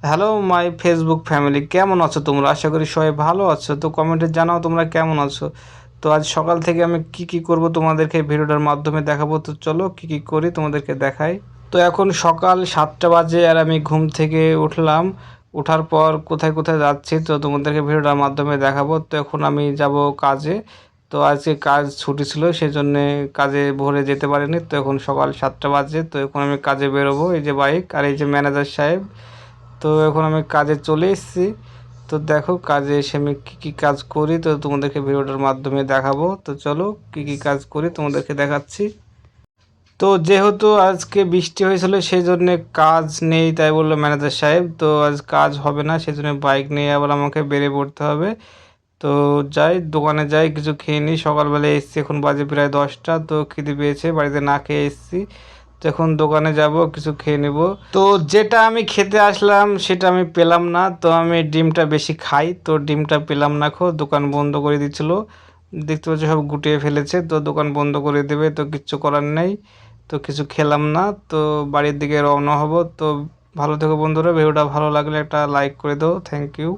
Hello my Facebook family, কেমন আছো তোমরা? আশা করি সবাই ভালো আছো। তো কমেন্টে জানাও তোমরা কেমন আছো। তো আজ সকাল থেকে আমি কি কি করব তোমাদেরকে ভিডিওটার মাধ্যমে দেখাবো। তো চলো কি কি করি তোমাদেরকে দেখাই। তো এখন সকাল 7টা বাজে আর আমি ঘুম থেকে উঠলাম। ওঠার পর কোথায় কোথায় যাচ্ছি তো তোমাদেরকে ভিডিওটার মাধ্যমে দেখাবো। তো এখন আমি যাব কাজে। তো আজকে কাজ ছুটি ছিল, সেই জন্যে কাজে ভোরে যেতে পারিনি। তো এখন সকাল 7টা বাজে, তো এখন আমি কাজে বেরোবো। এই যে বাইক আর এই যে ম্যানেজার সাহেব। তো এখন আমি কাজে চলে এসেছি। তো দেখো কাজে এসে আমি কী কী কাজ করি তো তোমাদেরকে ভিডিওটার মাধ্যমে দেখাবো। তো চলো কী কী কাজ করি তোমাদেরকে দেখাচ্ছি। তো যেহেতু আজকে বৃষ্টি হয়েছিল সেই জন্য কাজ নেই, তাই বললো ম্যানেজার সাহেব। তো আজ কাজ হবে না, সেই জন্য বাইক নিয়ে আবার আমাকে বেরিয়ে পড়তে হবে। তো যাই, দোকানে যাই, কিছু খেয়ে নিই। সকালবেলায় এসেছি, এখন বাজে প্রায় 10টা। তো খিদে পেয়েছে, বাড়িতে না খেয়ে এসেছি। তো এখন দোকানে যাব, কিছু খেয়ে নেব। তো যেটা আমি খেতে আসলাম সেটা আমি পেলাম না। তো আমি ডিমটা বেশি খাই, তো ডিমটা পেলাম না। দোকান বন্ধ করে দিচ্ছিল, দেখতে পাচ্ছি সব গুটিয়ে ফেলেছে। তো দোকান বন্ধ করে দেবে, তো কিচ্ছু করার নেই। তো কিছু খেলাম না, তো বাড়ির দিকে রওনা হব। তো ভালো থেকো বন্ধুরা, ভিডিওটা ভালো লাগলে একটা লাইক করে দাও। Thank you.